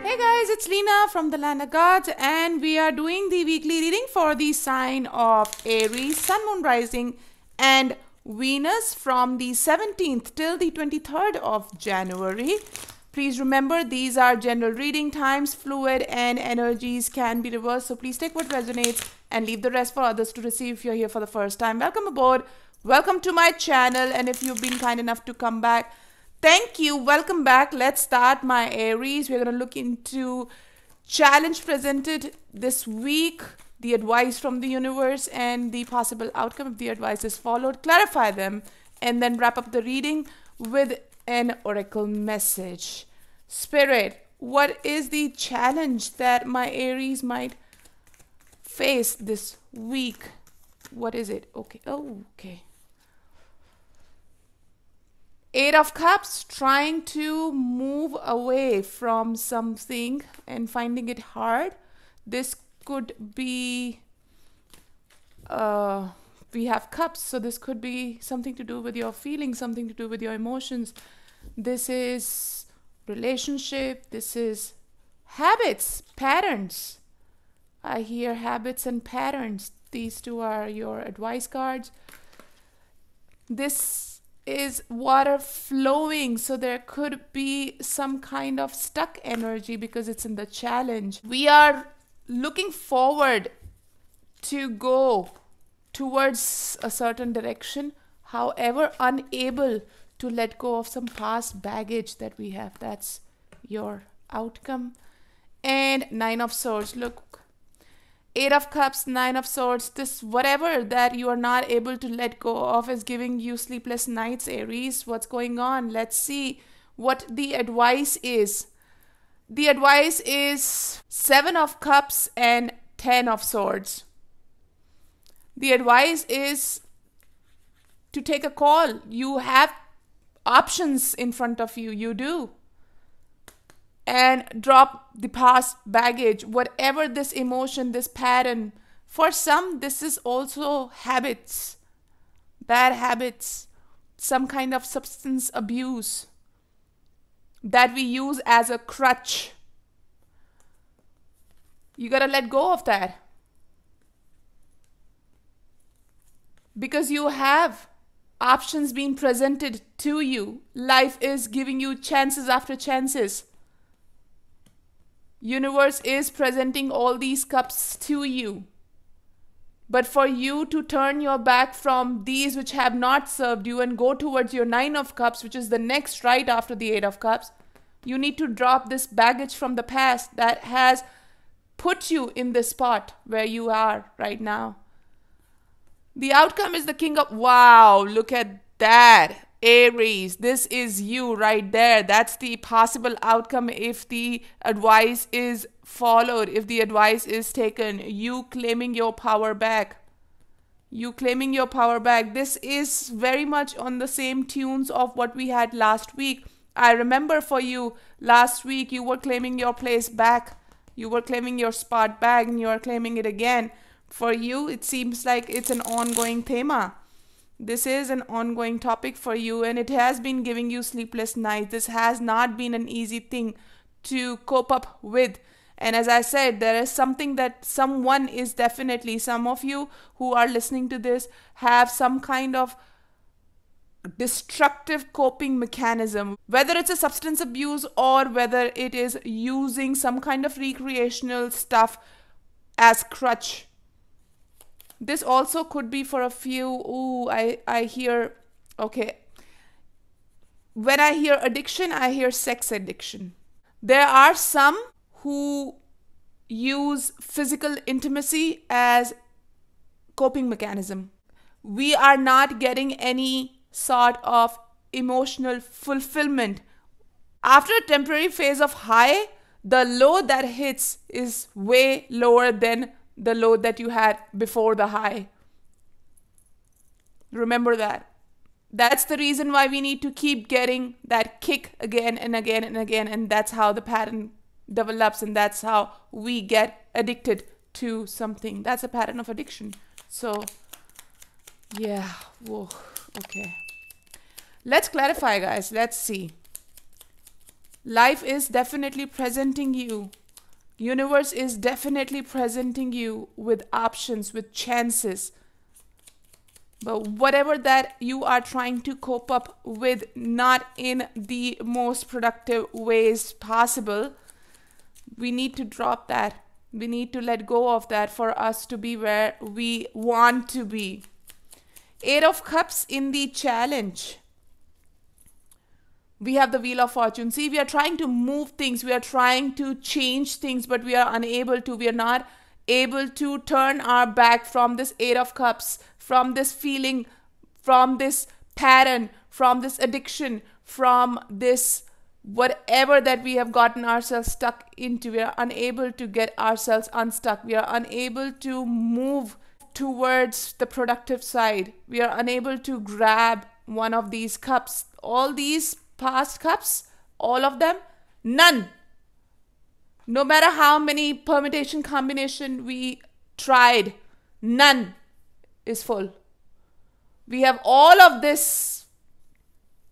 Hey guys, it's Leena from the Land of Gods, and we are doing the weekly reading for the sign of Aries, Sun, Moon, Rising, and Venus from the 17th till the 23rd of January. Please remember, these are general reading times, fluid, and energies can be reversed. So please take what resonates and leave the rest for others to receive if you're here for the first time. Welcome aboard. Welcome to my channel. And if you've been kind enough to come back, thank you. Welcome back. Let's start my Aries. We're going to look into challenge presented this week, the advice from the universe, and the possible outcome if the advice is followed, clarify them, and then wrap up the reading with an oracle message. Spirit, what is the challenge that my Aries might face this week? What is it? Okay. Oh, okay. Eight of Cups, trying to move away from something and finding it hard. This could be, we have Cups, so this could be something to do with your feelings, something to do with your emotions. This is relationship, this is habits, patterns. I hear habits and patterns. These two are your advice cards. This is water flowing, so there could be some kind of stuck energy because it's in the challenge. We are looking forward to go towards a certain direction, however unable to let go of some past baggage that we have. That's your outcome. And Nine of Swords. Look, Eight of Cups, Nine of Swords, this whatever that you are not able to let go of is giving you sleepless nights, Aries. What's going on? Let's see what the advice is. The advice is Seven of Cups and 10 of Swords. The advice is to take a call. You have options in front of you. You do. And drop the past baggage, whatever this emotion, this pattern. For some, this is also habits, bad habits, some kind of substance abuse that we use as a crutch. You gotta let go of that. Because you have options being presented to you. Life is giving you chances after chances. Universe is presenting all these cups to you. But for you to turn your back from these which have not served you and go towards your Nine of Cups, which is the next right after the Eight of Cups, you need to drop this baggage from the past that has put you in this spot where you are right now. The outcome is the King of... Wow, look at that. Aries, this is you right there. That's the possible outcome if the advice is followed, if the advice is taken. You claiming your power back. You claiming your power back. This is very much on the same tunes of what we had last week. I remember for you, last week you were claiming your place back. You were claiming your spot back and you are claiming it again. For you, it seems like it's an ongoing thema. This is an ongoing topic for you, and it has been giving you sleepless nights. This has not been an easy thing to cope up with. And as I said, there is something that someone is definitely, some of you who are listening to this have some kind of destructive coping mechanism, whether it's a substance abuse or whether it is using some kind of recreational stuff as crutch. This also could be for a few. Ooh, I hear, okay. When I hear addiction, I hear sex addiction. There are some who use physical intimacy as coping mechanism. We are not getting any sort of emotional fulfillment. After a temporary phase of high, the low that hits is way lower than the low that you had before the high. Remember that. That's the reason why we need to keep getting that kick again and again and again. And that's how the pattern develops, and that's how we get addicted to something. That's a pattern of addiction. So, yeah. Whoa. Okay. Let's clarify, guys. Let's see. Life is definitely presenting you. Universe is definitely presenting you with options, with chances. But whatever that you are trying to cope up with, not in the most productive ways possible, we need to drop that. We need to let go of that for us to be where we want to be. 8 of Cups in the challenge. We have the Wheel of Fortune. See, we are trying to move things. We are trying to change things, but we are unable to. We are not able to turn our back from this 8 of Cups, from this feeling, from this pattern, from this addiction, from this whatever that we have gotten ourselves stuck into. We are unable to get ourselves unstuck. We are unable to move towards the productive side. We are unable to grab one of these cups. All these past cups, all of them, none. No matter how many permutation combination we tried, none is full. We have all of this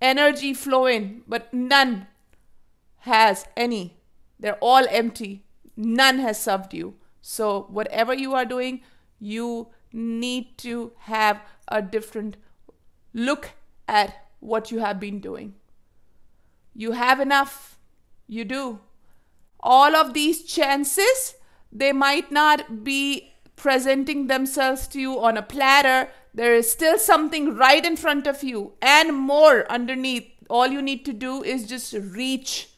energy flowing, but none has any. They're all empty. None has served you. So whatever you are doing, you need to have a different look at what you have been doing. You have enough. You do. All of these chances, they might not be presenting themselves to you on a platter. There is still something right in front of you and more underneath. All you need to do is just reach.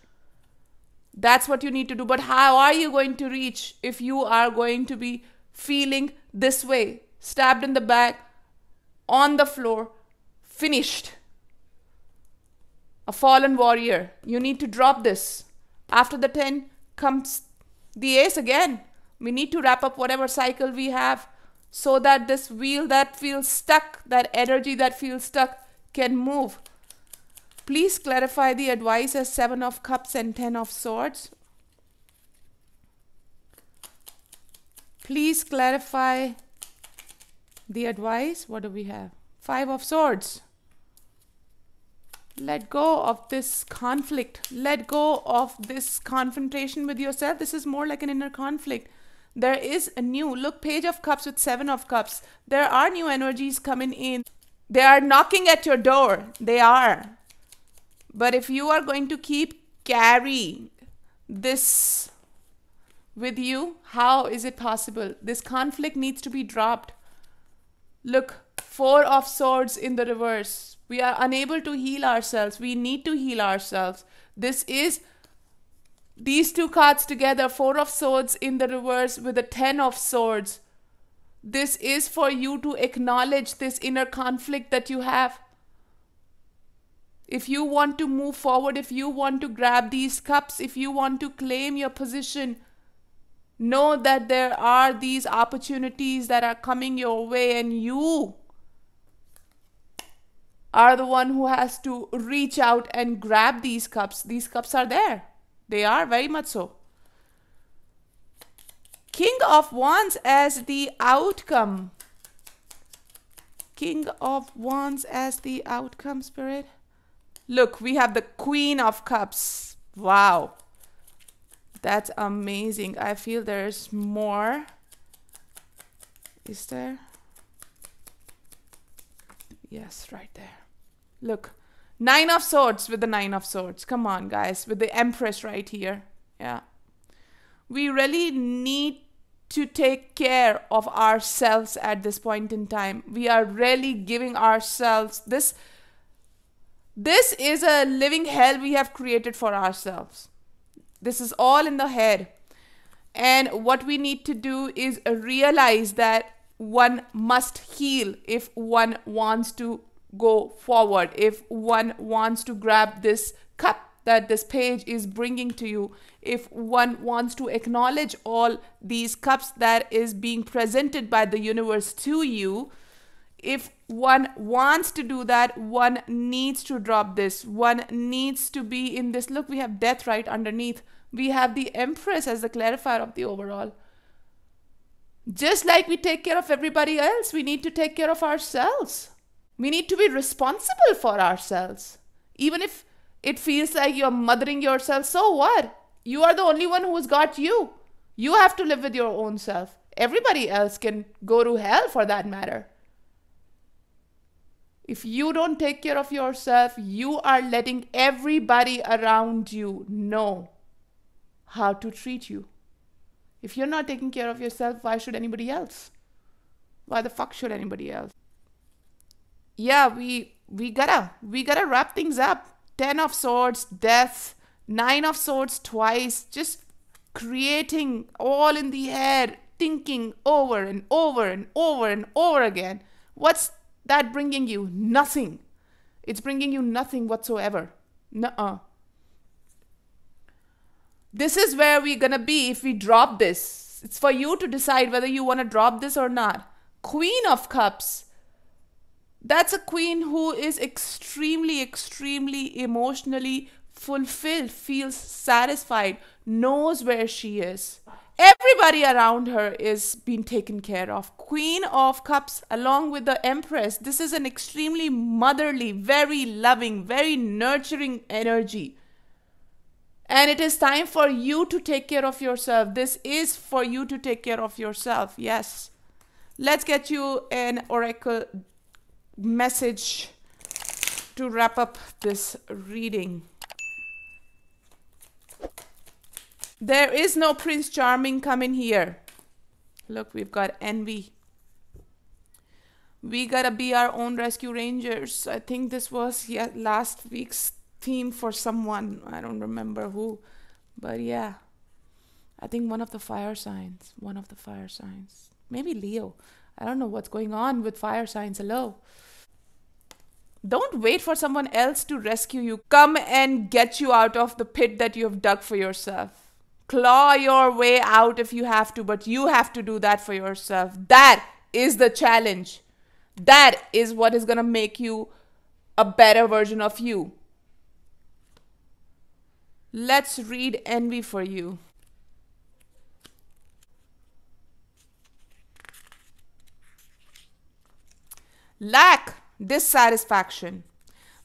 That's what you need to do. But how are you going to reach if you are going to be feeling this way? Stabbed in the back, on the floor, finished. A fallen warrior. You need to drop this. After the 10 comes the ace again. We need to wrap up whatever cycle we have so that this wheel that feels stuck, that energy that feels stuck, can move. Please clarify the advice as 7 of Cups and 10 of Swords. Please clarify the advice. What do we have? 5 of Swords. Let go of this conflict. Let go of this confrontation with yourself. This is more like an inner conflict. There is a new, look, Page of Cups with 7 of Cups. There are new energies coming in. They are knocking at your door. They are. But if you are going to keep carrying this with you, how is it possible? This conflict needs to be dropped. Look, 4 of Swords in the reverse. We are unable to heal ourselves. We need to heal ourselves. This is these two cards together, 4 of Swords in the reverse with the 10 of Swords. This is for you to acknowledge this inner conflict that you have. If you want to move forward, if you want to grab these cups, if you want to claim your position, know that there are these opportunities that are coming your way, and you are the one who has to reach out and grab these cups. These cups are there. They are very much so. King of Wands as the outcome. King of Wands as the outcome, Spirit. Look, we have the Queen of Cups. Wow. That's amazing. I feel there's more. Is there? Yes, right there. Look, 9 of Swords with the 9 of Swords. Come on, guys, with the Empress right here. Yeah. We really need to take care of ourselves at this point in time. We are really giving ourselves this. This is a living hell we have created for ourselves. This is all in the head. And what we need to do is realize that one must heal if one wants to go forward, if one wants to grab this cup that this page is bringing to you, if one wants to acknowledge all these cups that is being presented by the universe to you. If one wants to do that, one needs to drop this. One needs to be in this. Look, we have Death right underneath. We have the Empress as the clarifier of the overall. Just like we take care of everybody else, we need to take care of ourselves. We need to be responsible for ourselves. Even if It feels like you're mothering yourself. So what? You are the only one who's got you. You have to live with your own self. Everybody else can go to hell for that matter. If you don't take care of yourself, you are letting everybody around you know how to treat you. If you're not taking care of yourself, why should anybody else? Why the fuck should anybody else? Yeah, we gotta wrap things up. 10 of Swords, Death, 9 of Swords twice, just creating all in the head, thinking over and over and over and over again. What's that bringing you? Nothing. It's bringing you nothing whatsoever. Nuh-uh. This is where we're gonna be if we drop this. It's for you to decide whether you want to drop this or not. Queen of Cups. That's a queen who is extremely, extremely emotionally fulfilled, feels satisfied, knows where she is. Everybody around her is being taken care of. Queen of Cups along with the Empress. This is an extremely motherly, very loving, very nurturing energy. And it is time for you to take care of yourself. This is for you to take care of yourself. Yes. Let's get you an oracle message to wrap up this reading. There is no Prince Charming coming here. Look, we've got envy. We gotta be our own rescue rangers. I think this was last week's theme for someone. I don't remember who. But yeah. I think one of the fire signs. Maybe Leo. I don't know what's going on with fire signs. Hello. Don't wait for someone else to rescue you. Come and get you out of the pit that you have dug for yourself. Claw your way out if you have to, but you have to do that for yourself. That is the challenge. That is what is going to make you a better version of you. Let's read envy for you. Lack, dissatisfaction.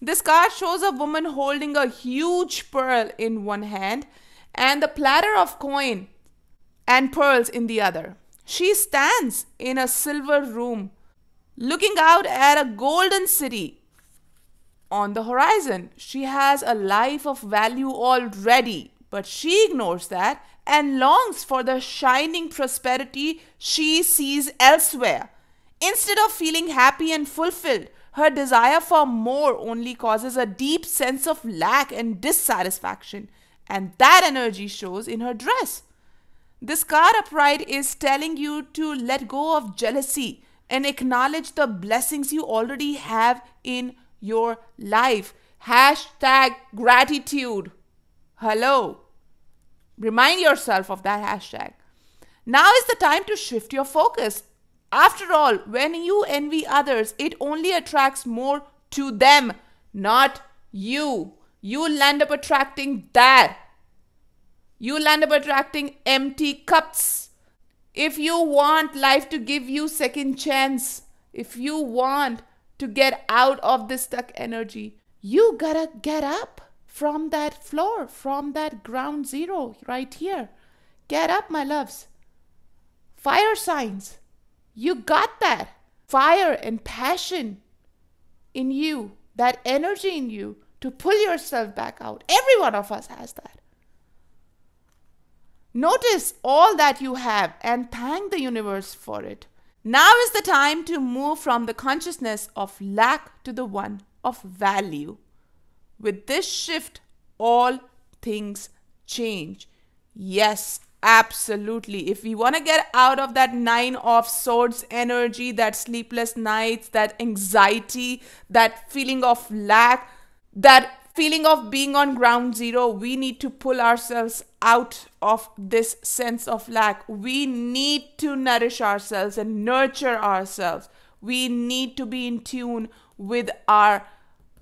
This card shows a woman holding a huge pearl in one hand and the platter of coin and pearls in the other. She stands in a silver room looking out at a golden city on the horizon. She has a life of value already, but she ignores that and longs for the shining prosperity she sees elsewhere. Instead of feeling happy and fulfilled, her desire for more only causes a deep sense of lack and dissatisfaction, and that energy shows in her dress. This card upright is telling you to let go of jealousy and acknowledge the blessings you already have in your life. Hashtag gratitude. Hello. Remind yourself of that hashtag. Now is the time to shift your focus. After all, when you envy others, it only attracts more to them, not you. You'll end up attracting that. You'll end up attracting empty cups. If you want life to give you second chance, if you want to get out of this stuck energy, you gotta get up from that floor, from that ground zero right here. Get up, my loves. Fire signs. You got that fire and passion in you, that energy in you to pull yourself back out. Every one of us has that. Notice all that you have and thank the universe for it. Now is the time to move from the consciousness of lack to the one of value. With this shift, all things change. Yes, absolutely. If we want to get out of that 9 of Swords energy, that sleepless nights, that anxiety, that feeling of lack, that feeling of being on ground zero, we need to pull ourselves out of this sense of lack. We need to nourish ourselves and nurture ourselves. We need to be in tune with our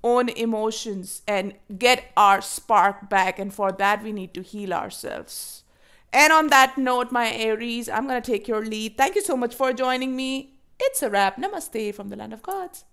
own emotions and get our spark back. And for that, we need to heal ourselves. And on that note, my Aries, I'm going to take your lead. Thank you so much for joining me. It's a wrap. Namaste from the land of gods.